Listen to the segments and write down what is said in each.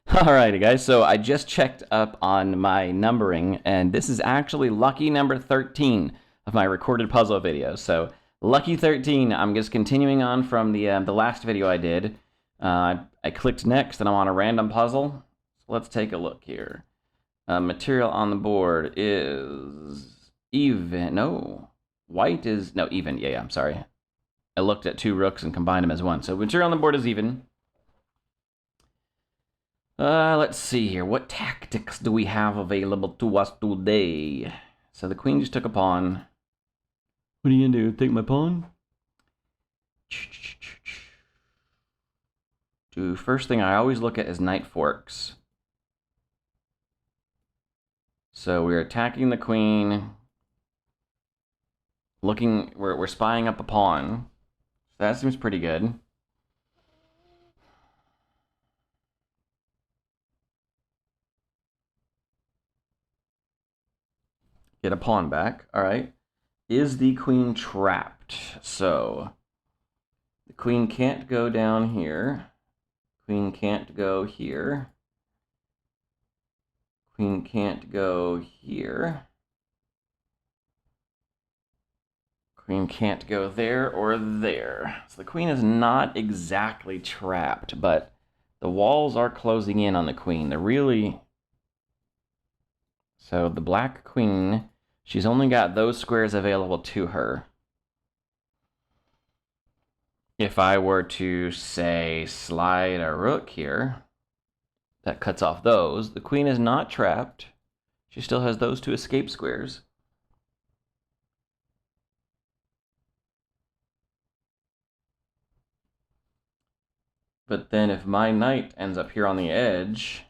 Alrighty, guys. So I just checked up on my numbering, and this is actually lucky number 13 of my recorded puzzle videos. So lucky 13. I'm just continuing on from the last video I did. I clicked next, and I'm on a random puzzle. So let's take a look here. Material on the board is even. No, white is no even. Yeah, I'm sorry. I looked at two rooks and combined them as one. So material on the board is even. Let's see here. What tactics do we have available to us today? So the queen just took a pawn. What are you gonna do? Take my pawn? First thing I always look at is knight forks. So we're attacking the queen. We're spying up a pawn. So that seems pretty good. Get a pawn back. All right. Is the queen trapped? So the queen can't go down here. Queen can't go here. Queen can't go here. Queen can't go there or there. So the queen is not exactly trapped, but the walls are closing in on the queen. They're really... So the black queen, she's only got those squares available to her. If I were to, say, slide a rook here, that cuts off those. The queen is not trapped. She still has those two escape squares. But then if my knight ends up here on the edge...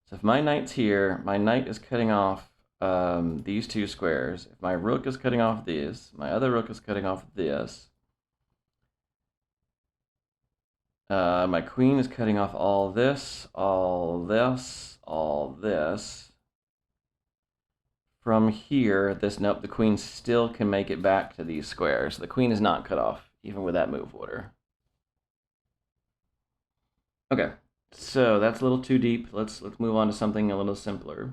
So if my knight's here, my knight is cutting off these two squares. If my rook is cutting off these, my other rook is cutting off this. My queen is cutting off all this, all this, all this. From here, nope, the queen still can make it back to these squares. The queen is not cut off, even with that move order. Okay, so that's a little too deep. Let's move on to something a little simpler.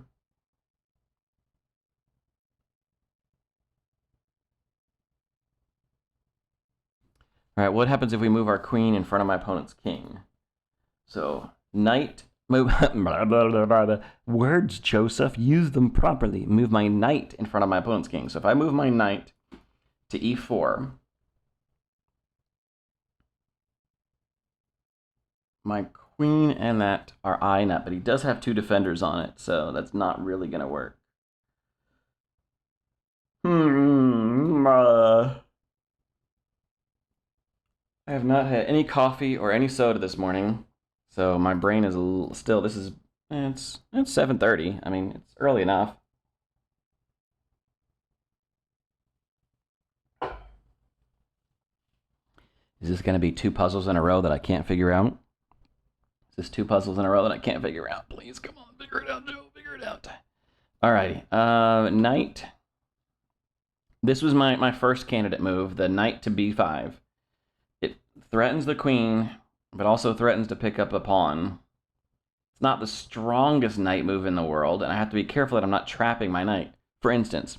All right, what happens if we move our queen in front of my opponent's king? So knight move. Words, Joseph, use them properly. Move my knight in front of my opponent's king. So if I move my knight to e4, my queen and that are eyeing up, but he does have two defenders on it, so that's not really gonna work. I have not had any coffee or any soda this morning, so my brain is still. This is it's 7:30. I mean, it's early enough. Is this going to be two puzzles in a row that I can't figure out? Is this two puzzles in a row that I can't figure out? Please, come on, figure it out, Joe. Figure it out. Alrighty. Knight. This was my first candidate move, the knight to b5. It threatens the queen, but also threatens to pick up a pawn. It's not the strongest knight move in the world, and I have to be careful that I'm not trapping my knight. For instance,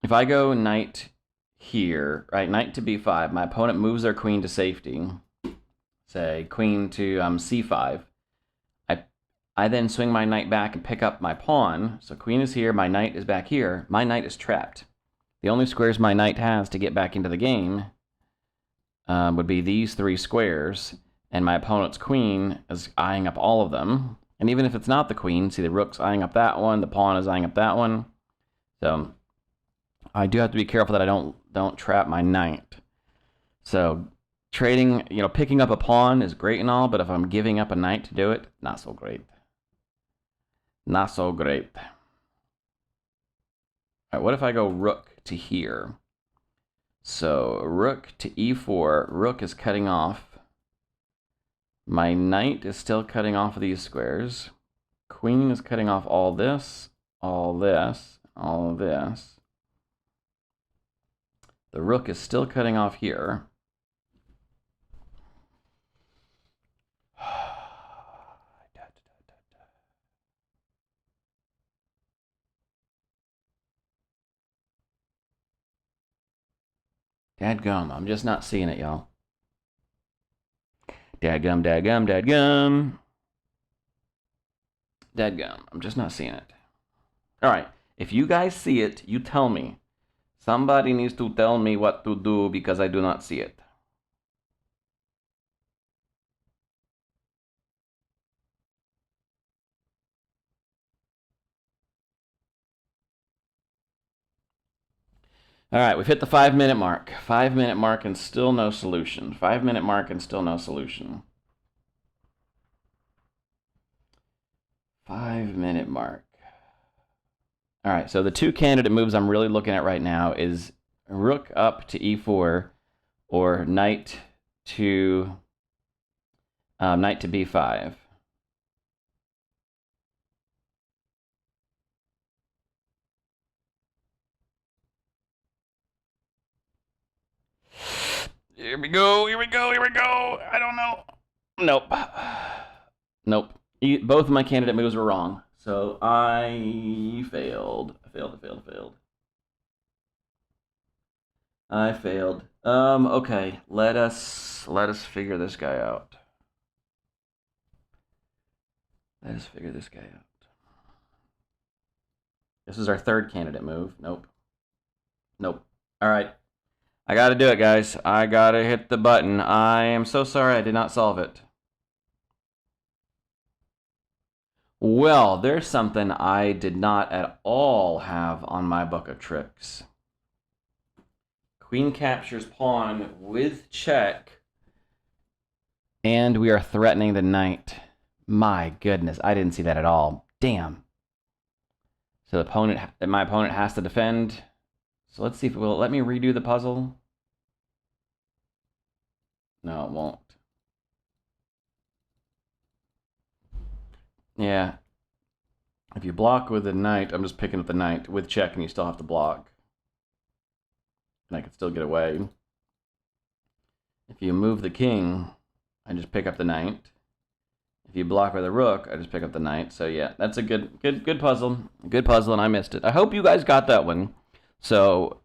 if I go knight here, right, knight to b5, my opponent moves their queen to safety. Say queen to c5. I then swing my knight back and pick up my pawn. So queen is here, my knight is back here. My knight is trapped. The only squares my knight has to get back into the game would be these three squares, and my opponent's queen is eyeing up all of them. And even if it's not the queen, see the rook's eyeing up that one, the pawn is eyeing up that one. So I do have to be careful that I don't trap my knight. So trading, picking up a pawn is great and all, but if I'm giving up a knight to do it, not so great. Not so great. All right, what if I go rook to here? So rook to e4, rook is cutting off. My knight is still cutting off these squares. Queen is cutting off all this, all this, all this. The rook is still cutting off here. Dadgum, I'm just not seeing it, y'all. Dadgum, dadgum, dadgum. Dadgum, I'm just not seeing it. All right, if you guys see it, you tell me. Somebody needs to tell me what to do because I do not see it. All right, we've hit the 5-minute mark. 5-minute mark and still no solution. 5-minute mark and still no solution. 5-minute mark. All right, so the two candidate moves I'm really looking at right now is rook up to e4 or knight to b5. Here we go, here we go, here we go. I don't know. Nope. Nope. Both of my candidate moves were wrong. So I failed. I failed. Okay. Let us figure this guy out. Let us figure this guy out. This is our third candidate move. Nope. Nope. All right. I gotta do it, guys. I gotta hit the button. I am so sorry I did not solve it. Well, there's something I did not at all have on my book of tricks. Queen captures pawn with check, and we are threatening the knight. My goodness, I didn't see that at all. Damn. So my opponent has to defend. So let's see if it will let me redo the puzzle. No, it won't. Yeah. If you block with the knight, I'm just picking up the knight with check, and you still have to block. And I can still get away. If you move the king, I just pick up the knight. If you block with a rook, I just pick up the knight. So yeah, that's a good puzzle. Good puzzle, and I missed it. I hope you guys got that one. So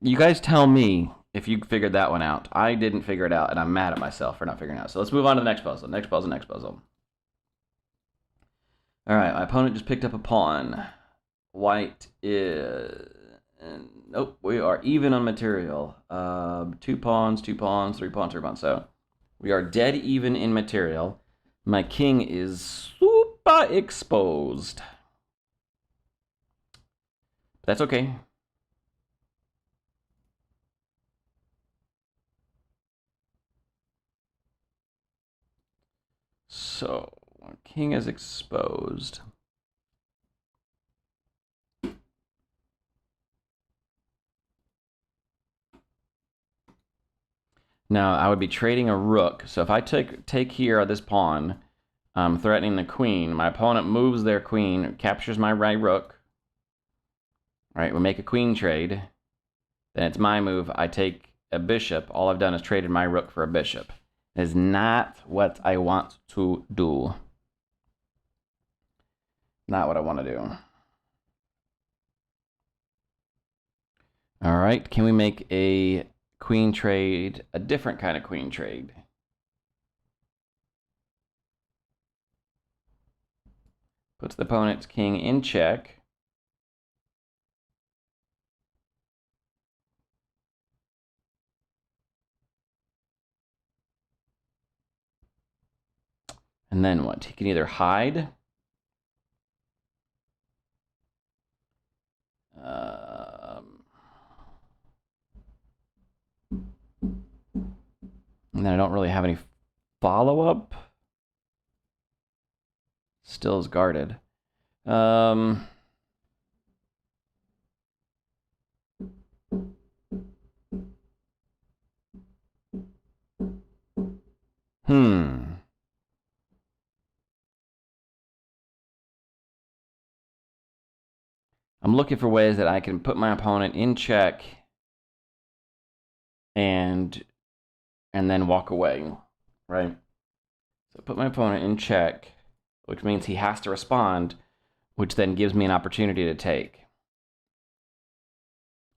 you guys tell me if you figured that one out. I didn't figure it out, and I'm mad at myself for not figuring it out. So let's move on to the next puzzle. Next puzzle. All right, my opponent just picked up a pawn. White is... Nope, we are even on material. 2 pawns, 3 pawns. So we are dead even in material. My king is super exposed. That's okay. So, king is exposed. Now, I would be trading a rook. So if I take here this pawn, I'm threatening the queen. My opponent moves their queen, captures my right rook. All right, we make a queen trade. Then it's my move. I take a bishop. All I've done is traded my rook for a bishop. It is not what I want to do. Not what I want to do. All right, can we make a queen trade, a different kind of queen trade? Puts the opponent's king in check. And then what? He can either hide. And then I don't really have any follow-up. Still is guarded. I'm looking for ways that I can put my opponent in check and then walk away, right? So put my opponent in check, which means he has to respond, which then gives me an opportunity to take.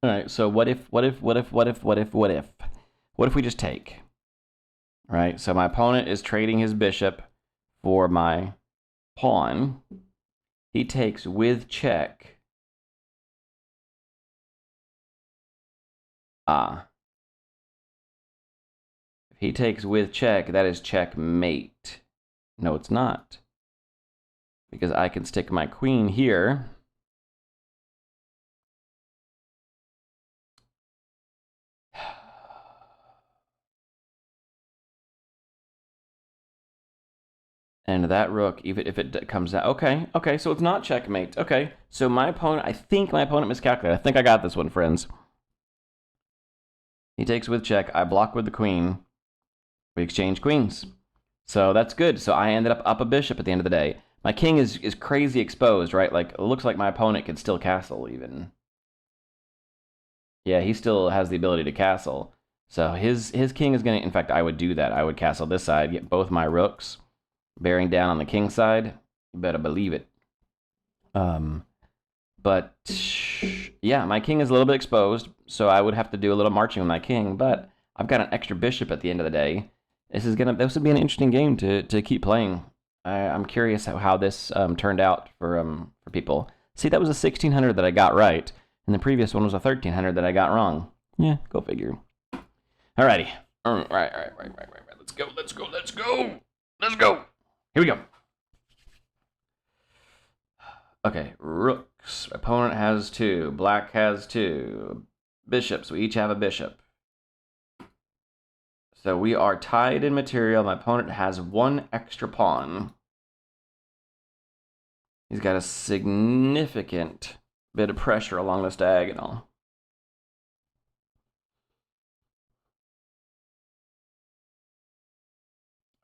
All right, so what if we just take? All right, so my opponent is trading his bishop for my pawn. He takes with check. If he takes with check, that is checkmate. No, it's not. Because I can stick my queen here. And that rook, even if it comes out, okay, so it's not checkmate. Okay, so I think my opponent miscalculated. I think I got this one, friends. He takes with check, I block with the queen. We exchange queens. So that's good. So I ended up a bishop at the end of the day. My king is crazy exposed, right? Like, it looks like my opponent could still castle even. Yeah, he still has the ability to castle. So his king is going to, in fact, I would do that. I would castle this side, get both my rooks bearing down on the king side. You better believe it. But yeah, my king is a little bit exposed, so I would have to do a little marching with my king, but I've got an extra bishop at the end of the day. This would be an interesting game to keep playing. I'm curious how this turned out for people. See, that was a 1600 that I got right, and the previous one was a 1300 that I got wrong. Yeah, go figure. Alrighty. Right. Let's go. Here we go. Okay, rooks. Opponent has 2. Black has 2. Bishops. We each have a bishop. So we are tied in material. My opponent has 1 extra pawn. He's got a significant bit of pressure along this diagonal.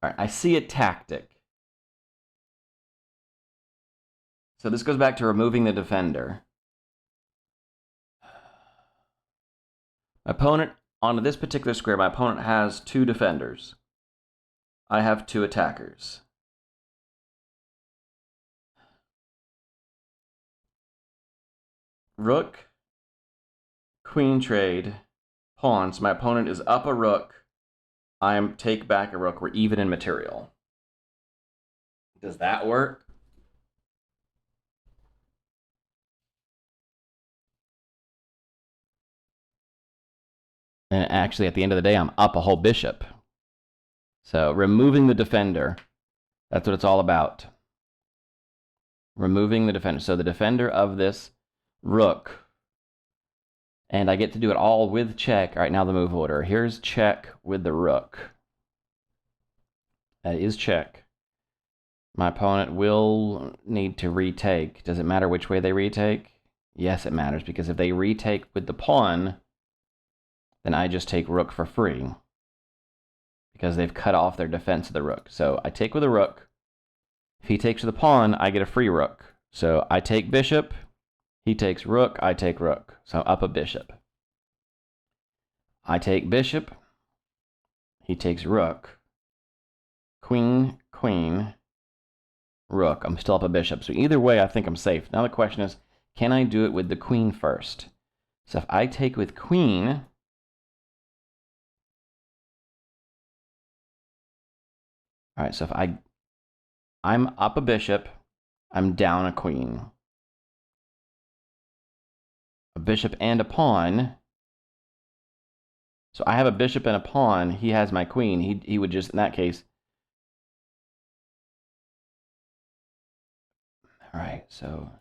All right, I see a tactic. So this goes back to removing the defender. My opponent, on this particular square, my opponent has 2 defenders. I have 2 attackers. Rook, queen trade, pawn. So my opponent is up a rook. I am take back a rook. We're even in material. Does that work? And actually, at the end of the day, I'm up a whole bishop. So removing the defender, that's what it's all about. Removing the defender. So the defender of this rook, and I get to do it all with check. All right, now the move order. Here's check with the rook. That is check. My opponent will need to retake. Does it matter which way they retake? Yes, it matters, because if they retake with the pawn, then I just take rook for free, because they've cut off their defense of the rook. So I take with a rook. If he takes with the pawn, I get a free rook. So I take bishop, he takes rook, I take rook. So up a bishop. I take bishop, he takes rook. Queen, queen, rook. I'm still up a bishop. So either way, I think I'm safe. Now the question is, can I do it with the queen first? So if I take with queen, all right, so if I'm up a bishop, I'm down a queen. A bishop and a pawn. So I have a bishop and a pawn. He has my queen. He would just, in that case. All right, so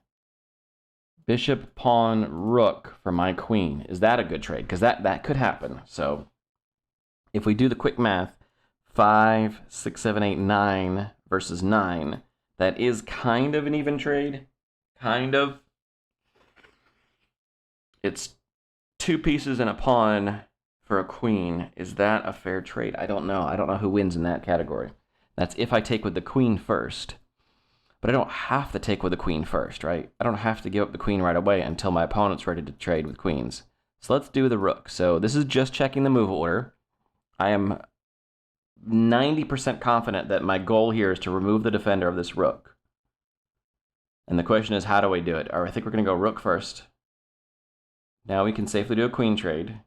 bishop, pawn, rook for my queen. Is that a good trade? Because that could happen. So if we do the quick math, 5, 6, 7, 8, 9 versus 9, that is kind of an even trade. Kind of. It's 2 pieces and a pawn for a queen. Is that a fair trade? I don't know. I don't know who wins in that category. That's if I take with the queen first. But I don't have to take with the queen first, right? I don't have to give up the queen right away until my opponent's ready to trade with queens. So let's do the rook. So this is just checking the move order. I am 90% confident that my goal here is to remove the defender of this rook. And the question is, how do I do it? All right, I think we're going to go rook first. Now we can safely do a queen trade.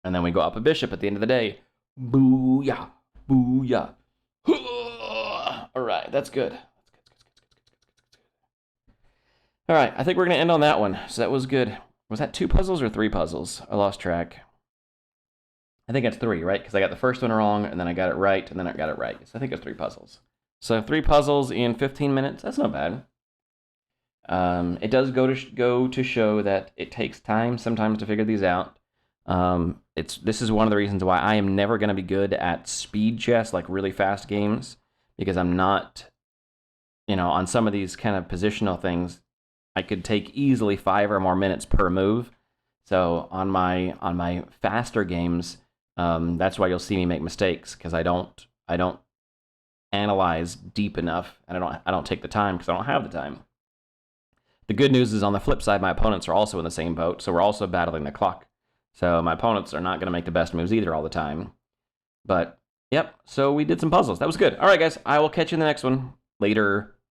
And then we go up a bishop at the end of the day. Booyah. Booyah. All right, that's good. All right, I think we're going to end on that one. So that was good. Was that 2 puzzles or 3 puzzles? I lost track. I think it's 3, right? Because I got the first one wrong, and then I got it right, and then I got it right. So I think it's 3 puzzles. So 3 puzzles in 15 minutes. That's not bad. It does go to show that it takes time sometimes to figure these out. This is one of the reasons why I am never going to be good at speed chess, like really fast games, because I'm not, on some of these kind of positional things, I could take easily 5 or more minutes per move. So on my faster games, that's why you'll see me make mistakes, because I don't analyze deep enough, and I don't take the time because I don't have the time. The good news is on the flip side, my opponents are also in the same boat, so we're also battling the clock. So my opponents are not going to make the best moves either all the time. But, yep, so we did some puzzles. That was good. All right, guys, I will catch you in the next one. Later.